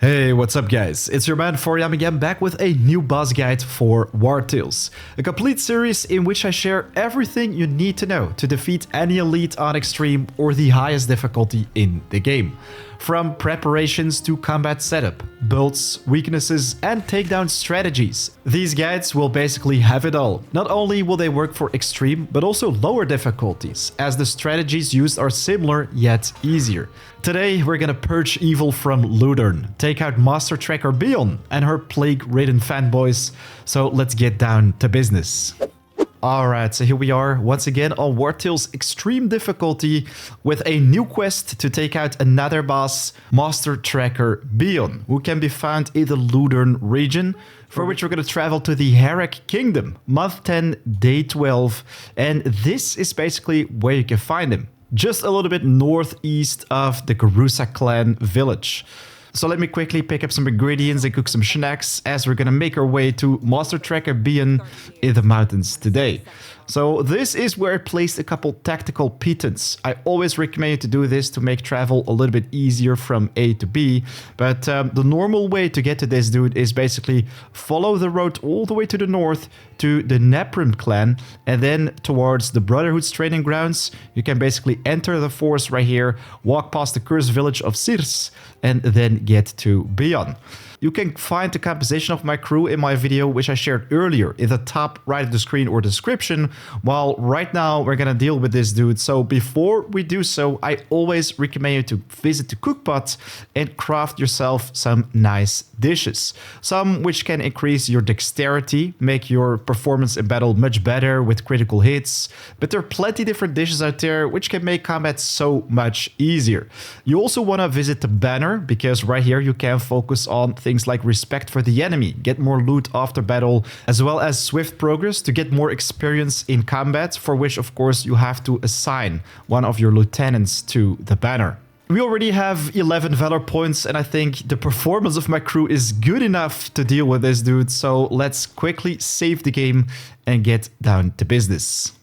Hey, what's up guys? It's your man Wartales again, back with a new boss guide for Wartales. A complete series in which I share everything you need to know to defeat any elite on extreme or the highest difficulty in the game. From preparations to combat setup, builds, weaknesses and takedown strategies. These guides will basically have it all. Not only will they work for extreme, but also lower difficulties, as the strategies used are similar yet easier. Today we're gonna purge evil from Ludern, take out Master Tracker Bionn and her plague-ridden fanboys, so let's get down to business. Alright, so here we are once again on Wartales Extreme Difficulty with a new quest to take out another boss, Master Tracker Bionn, who can be found in the Ludern region, for which we're going to travel to the Harag Kingdom, month 10, day 12, and this is basically where you can find him, just a little bit northeast of the Garusa clan village. So let me quickly pick up some ingredients and cook some snacks as we're gonna make our way to Master Tracker Bionn in the mountains today. So this is where I placed a couple tactical pitons. I always recommend you to do this to make travel a little bit easier from A to B. But the normal way to get to this dude is basically follow the road all the way to the north to the Neprim clan and then towards the Brotherhood's training grounds. You can basically enter the forest right here, walk past the cursed village of Sirs and then get to Bionn. You can find the composition of my crew in my video, which I shared earlier in the top right of the screen or description, while right now we're gonna deal with this dude. So before we do so, I always recommend you to visit the cookpot and craft yourself some nice dishes. Some which can increase your dexterity, make your performance in battle much better with critical hits, but there are plenty different dishes out there which can make combat so much easier. You also want to visit the banner, because right here you can focus on things like respect for the enemy, get more loot after battle, as well as swift progress to get more experience in combat, for which of course you have to assign one of your lieutenants to the banner. We already have 11 valor points and I think the performance of my crew is good enough to deal with this dude, so let's quickly save the game and get down to business.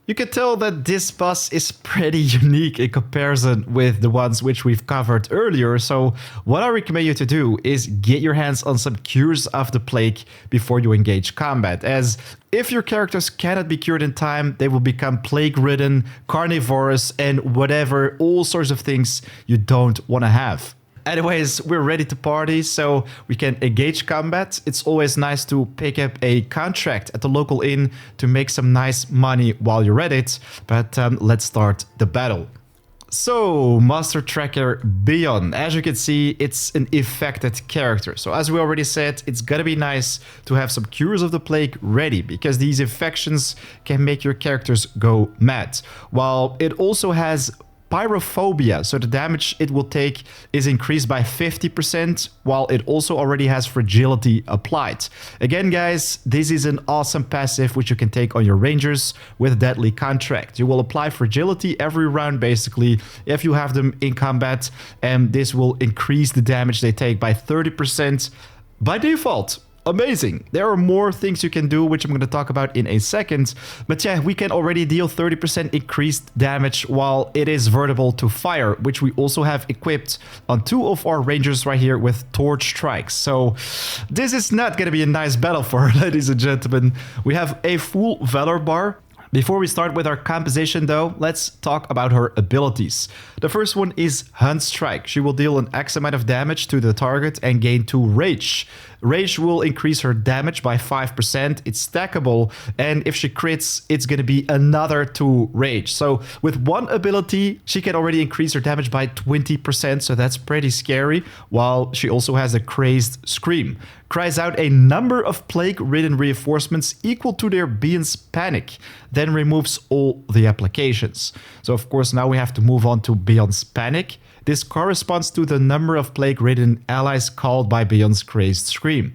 You can tell that this boss is pretty unique in comparison with the ones which we've covered earlier, so what I recommend you to do is get your hands on some cures of the plague before you engage combat, as if your characters cannot be cured in time, they will become plague-ridden, carnivorous, and whatever, all sorts of things you don't want to have. Anyways, we're ready to party, so we can engage combat. It's always nice to pick up a contract at the local inn to make some nice money while you're at it, but let's start the battle. So, Master Tracker Bionn, as you can see, it's an affected character. So as we already said, it's gotta be nice to have some cures of the plague ready, because these infections can make your characters go mad. While it also has pyrophobia, so the damage it will take is increased by 50%, while it also already has fragility applied. Again guys, this is an awesome passive which you can take on your rangers with Deadly Contract. You will apply fragility every round basically if you have them in combat, and this will increase the damage they take by 30% by default. Amazing. There are more things you can do, which I'm going to talk about in a second. But yeah, we can already deal 30% increased damage while it is vulnerable to fire, which we also have equipped on 2 of our rangers right here with Torch Strikes. So this is not going to be a nice battle for her, ladies and gentlemen. We have a full Valor bar. Before we start with our composition though, let's talk about her abilities. The first one is Hunt Strike. She will deal an X amount of damage to the target and gain 2 Rage. Rage will increase her damage by 5%, it's stackable, and if she crits, it's gonna be another 2 Rage. So with one ability, she can already increase her damage by 20%, so that's pretty scary, while she also has a Crazed Scream. Cries out a number of plague-ridden reinforcements equal to their Bionn's Panic, then removes all the applications. So of course now we have to move on to Bionn's Panic. This corresponds to the number of plague-ridden allies called by Bionn's Crazed Scream.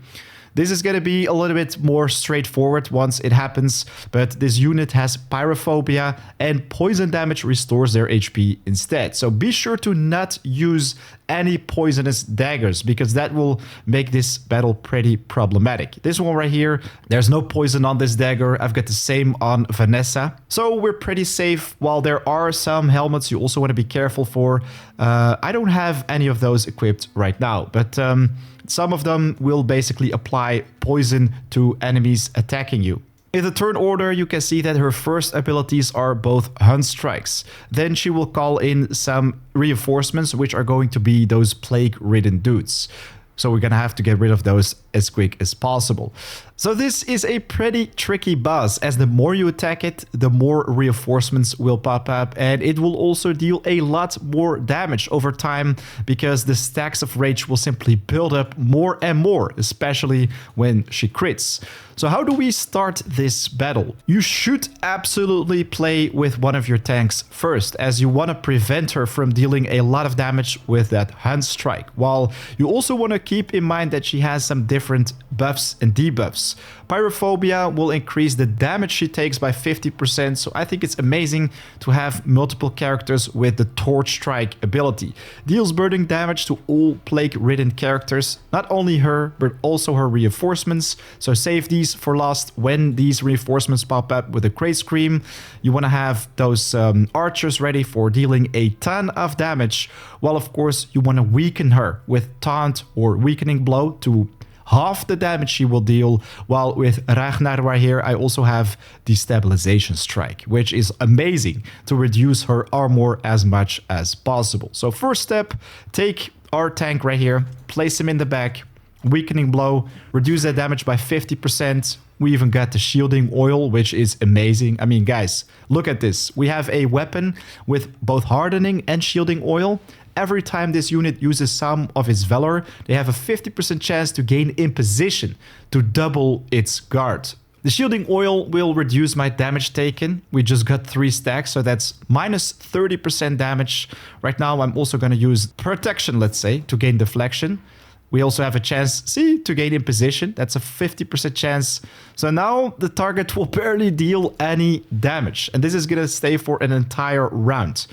This is going to be a little bit more straightforward once it happens, but this unit has pyrophobia and poison damage restores their HP instead. So be sure to not use any poisonous daggers, because that will make this battle pretty problematic. This one right here, there's no poison on this dagger. I've got the same on Vanessa. So we're pretty safe. While there are some helmets you also want to be careful for. I don't have any of those equipped right now, but some of them will basically apply poison to enemies attacking you. In the turn order, you can see that her first abilities are both Hunt Strikes. Then she will call in some reinforcements, which are going to be those plague-ridden dudes. So we're gonna have to get rid of those as quick as possible. So this is a pretty tricky boss, as the more you attack it, the more reinforcements will pop up, and it will also deal a lot more damage over time, because the stacks of rage will simply build up more and more, especially when she crits. So how do we start this battle? You should absolutely play with one of your tanks first, as you want to prevent her from dealing a lot of damage with that Hunt Strike, while you also want to keep in mind that she has some different buffs and debuffs. Pyrophobia will increase the damage she takes by 50%, so I think it's amazing to have multiple characters with the Torch Strike ability. Deals burning damage to all plague-ridden characters, not only her, but also her reinforcements, so save these for last when these reinforcements pop up with a Great Scream. You want to have those archers ready for dealing a ton of damage, while of course you want to weaken her with Taunt or Weakening Blow to half the damage she will deal, while with Ragnar right here I also have Destabilization Strike, which is amazing to reduce her armor as much as possible. So first step, take our tank right here, place him in the back, Weakening Blow, reduce that damage by 50%. We even got the Shielding Oil, which is amazing. I mean, guys, look at this. We have a weapon with both Hardening and Shielding Oil. Every time this unit uses some of its Valor, they have a 50% chance to gain Imposition to double its guard. The Shielding Oil will reduce my damage taken. We just got 3 stacks, so that's minus 30% damage. Right now, I'm also going to use Protection, let's say, to gain Deflection. We also have a chance, see, to gain Imposition. That's a 50% chance. So now the target will barely deal any damage. And this is going to stay for an entire round.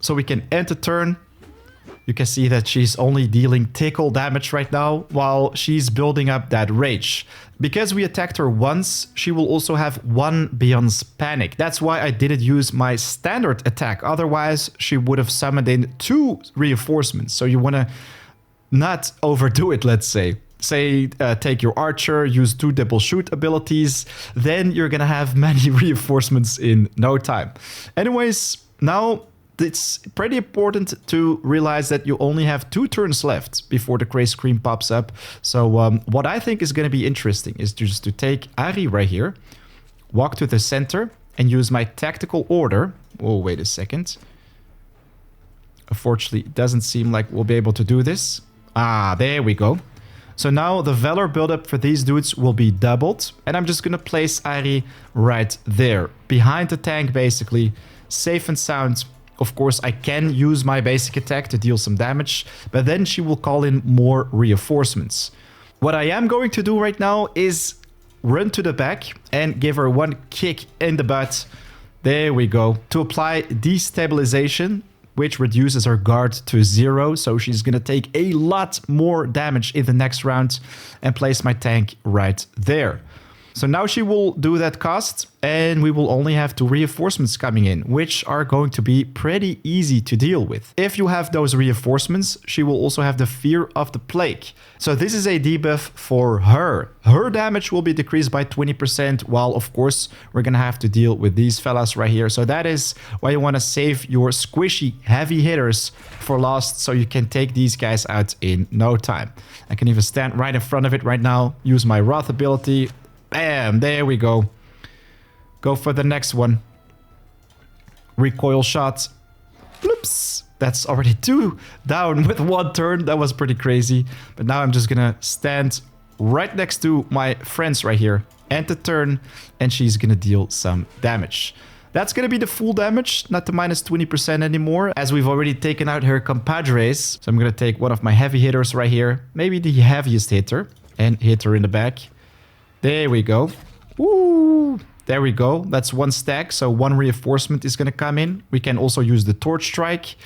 So we can end the turn. You can see that she's only dealing tickle damage right now while she's building up that rage. Because we attacked her once, she will also have 1 Bionn's Panic. That's why I didn't use my standard attack. Otherwise, she would have summoned in 2 reinforcements. So you want to not overdo it, let's say. Take your archer, use 2 double shoot abilities, then you're gonna have many reinforcements in no time. Anyways, now it's pretty important to realize that you only have 2 turns left before the Great Scream pops up. So what I think is going to be interesting is just to take Ari right here, walk to the center, and use my tactical order. Oh, wait a second. Unfortunately, it doesn't seem like we'll be able to do this. Ah, there we go. So now the Valor buildup for these dudes will be doubled. And I'm just going to place Ari right there, behind the tank basically, safe and sound. Of course, I can use my basic attack to deal some damage, but then she will call in more reinforcements. What I am going to do right now is run to the back and give her 1 kick in the butt. There we go. To apply Destabilization, which reduces her guard to 0. So she's going to take a lot more damage in the next round, and place my tank right there. So now she will do that cost, and we will only have 2 reinforcements coming in, which are going to be pretty easy to deal with. If you have those reinforcements, she will also have the Fear of the Plague. So this is a debuff for her. Her damage will be decreased by 20%, while of course we're gonna have to deal with these fellas right here. So that is why you want to save your squishy heavy hitters for last, so you can take these guys out in no time. I can even stand right in front of it right now, use my Wrath ability. Bam, there we go. Go for the next one. Recoil shot. Bloops. That's already 2 down with 1 turn. That was pretty crazy. But now I'm just gonna stand right next to my friends right here. End the turn, and she's gonna deal some damage. That's gonna be the full damage, not the minus 20% anymore, as we've already taken out her compadres. So I'm gonna take one of my heavy hitters right here. Maybe the heaviest hitter. And hit her in the back. There we go. Woo! There we go. That's 1 stack, so 1 reinforcement is going to come in. We can also use the Torch Strike.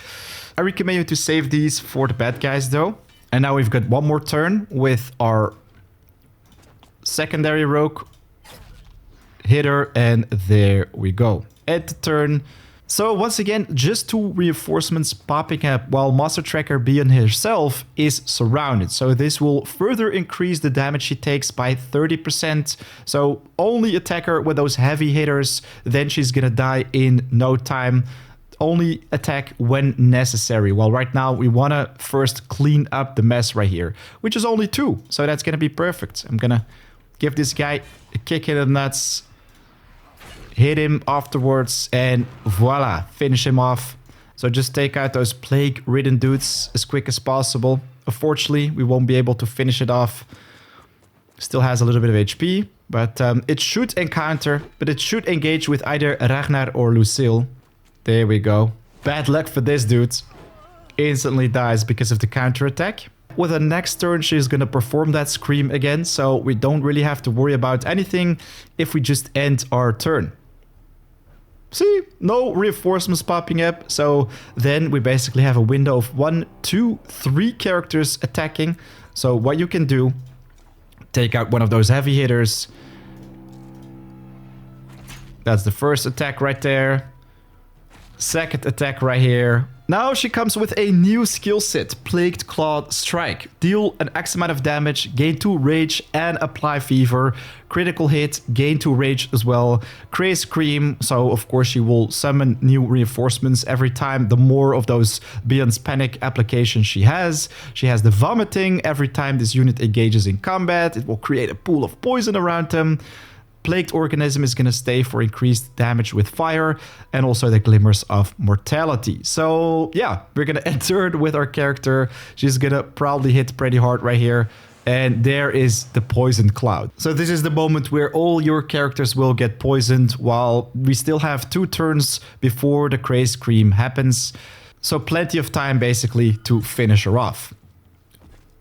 I recommend you to save these for the bad guys though. And now we've got one more turn with our secondary rogue hitter, and there we go. End the turn. So once again, just 2 reinforcements popping up while Master Tracker Bionn herself is surrounded. So this will further increase the damage she takes by 30%. So only attack her with those heavy hitters, then she's gonna die in no time. Only attack when necessary. Well, right now we wanna first clean up the mess right here, which is only 2. So that's gonna be perfect. I'm gonna give this guy a kick in the nuts. Hit him afterwards, and voila, finish him off. So just take out those plague-ridden dudes as quick as possible. Unfortunately, we won't be able to finish it off. Still has a little bit of HP, but it should encounter, but it should engage with either Ragnar or Lucille. There we go. Bad luck for this dude. Instantly dies because of the counterattack. With the next turn, she's gonna perform that scream again, so we don't really have to worry about anything if we just end our turn. See, no reinforcements popping up, so then we basically have a window of 1, 2, 3 characters attacking. So what you can do, take out one of those heavy hitters. That's the first attack right there. Second attack right here. Now she comes with a new skill set, Plagued Claw Strike. Deal an X amount of damage, gain 2 rage and apply fever. Critical hit, gain 2 rage as well. Craze Scream, so of course she will summon new reinforcements every time. The more of those Bionn's panic applications she has. She has the vomiting every time this unit engages in combat. It will create a pool of poison around them. Plagued Organism is going to stay for increased damage with fire, and also the Glimmers of Mortality. So yeah, we're going to end turn with our character. She's going to probably hit pretty hard right here. And there is the Poison Cloud. So this is the moment where all your characters will get poisoned, while we still have 2 turns before the Craze Scream happens. So plenty of time basically to finish her off.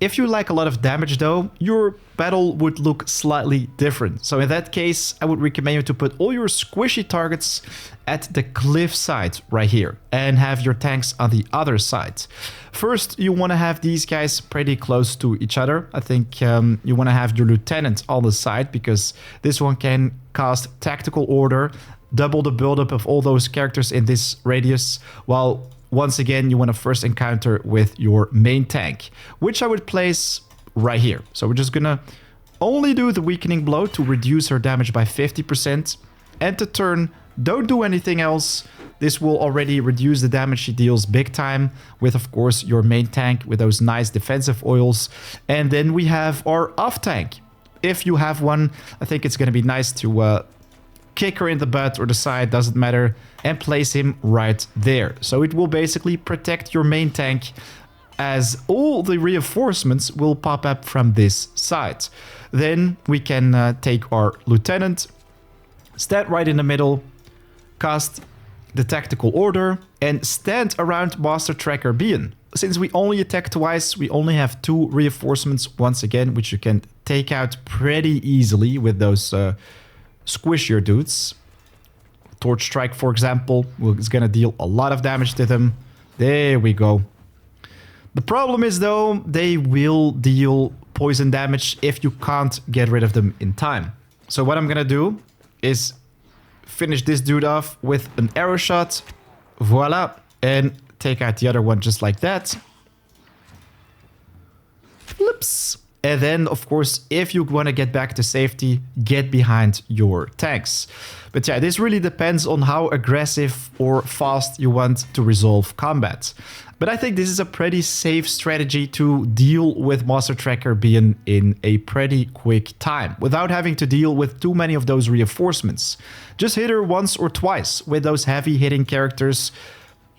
If you like a lot of damage though, your battle would look slightly different. So in that case, I would recommend you to put all your squishy targets at the cliff side right here and have your tanks on the other side. First, you want to have these guys pretty close to each other. I think you want to have your lieutenant on the side, because this one can cast Tactical Order, double the buildup of all those characters in this radius, while once again, you want to first encounter with your main tank, which I would place right here. So we're just going to only do the weakening blow to reduce her damage by 50%. End the turn, don't do anything else. This will already reduce the damage she deals big time with, of course, your main tank with those nice defensive oils. And then we have our off tank. If you have one, I think it's going to be nice to kick her in the butt or the side, doesn't matter, and place him right there. So it will basically protect your main tank, as all the reinforcements will pop up from this side. Then we can take our lieutenant, stand right in the middle, cast the Tactical Order, and stand around Master Tracker Bionn. Since we only attack twice, we only have 2 reinforcements once again, which you can take out pretty easily with those squishier dudes. Torch Strike, for example, is going to deal a lot of damage to them. There we go. The problem is, though, they will deal poison damage if you can't get rid of them in time. So what I'm going to do is finish this dude off with an arrow shot. Voila. And take out the other one just like that. Flips. And then, of course, if you want to get back to safety, get behind your tanks. But yeah, this really depends on how aggressive or fast you want to resolve combat. But I think this is a pretty safe strategy to deal with Master Tracker Bionn in a pretty quick time, without having to deal with too many of those reinforcements. Just hit her once or twice with those heavy hitting characters.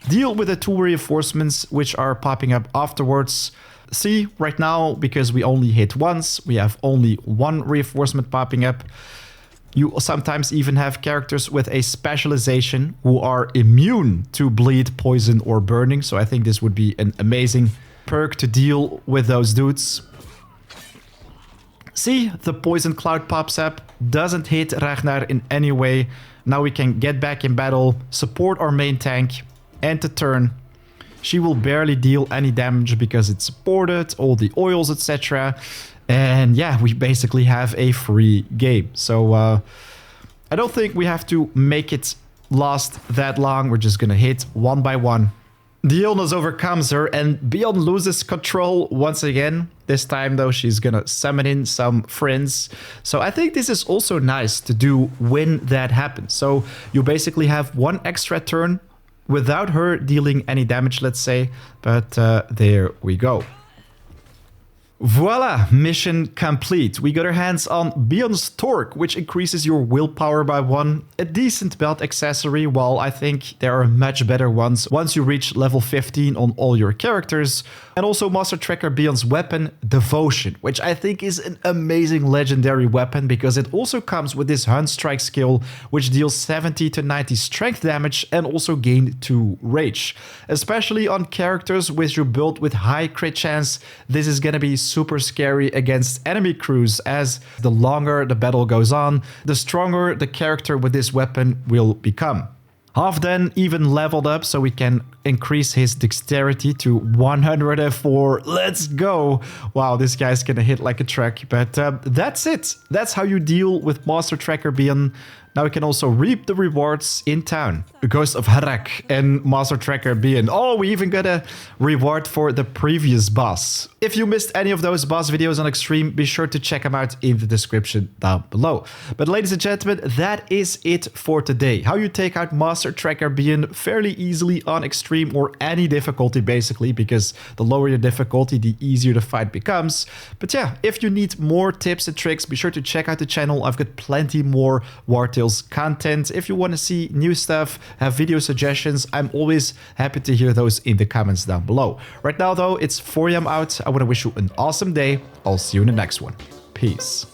Deal with the 2 reinforcements which are popping up afterwards. See, right now, because we only hit once, we have only 1 reinforcement popping up. You sometimes even have characters with a specialization who are immune to bleed, poison, or burning. So I think this would be an amazing perk to deal with those dudes. See, the Poison Cloud pops up, doesn't hit Ragnar in any way. Now we can get back in battle, support our main tank, end the turn. She will barely deal any damage because it's supported, all the oils, etc. And yeah, we basically have a free game. So I don't think we have to make it last that long. We're just gonna hit one by one. The illness overcomes her and Bionn loses control once again. This time though, she's gonna summon in some friends. So I think this is also nice to do when that happens. So you basically have one extra turn without her dealing any damage, let's say. But there we go. Voila, mission complete. We got our hands on Bionn's Torque, which increases your willpower by 1. A decent belt accessory, while I think there are much better ones once you reach level 15 on all your characters. And also Master Tracker Bionn's weapon, Devotion, which I think is an amazing legendary weapon because it also comes with this Hunt Strike skill, which deals 70 to 90 strength damage and also gain 2 rage. Especially on characters with your build with high crit chance, this is gonna be super scary against enemy crews, as the longer the battle goes on, the stronger the character with this weapon will become. Halfdan even leveled up so we can increase his dexterity to 104. Let's go. Wow, this guy's gonna hit like a truck. But that's it. That's how you deal with Master Tracker Bionn. Now we can also reap the rewards in town. The Ghost of Harag and Master Tracker Bionn. Oh, we even got a reward for the previous boss. If you missed any of those boss videos on Extreme, be sure to check them out in the description down below. But ladies and gentlemen, that is it for today. How you take out Master Tracker Bionn fairly easily on Extreme or any difficulty basically, because the lower your difficulty, the easier the fight becomes. But yeah, if you need more tips and tricks, be sure to check out the channel. I've got plenty more Wartales content. If you want to see new stuff, have video suggestions, I'm always happy to hear those in the comments down below. Right now though, it's 4 AM out. I want to wish you an awesome day. I'll see you in the next one. Peace.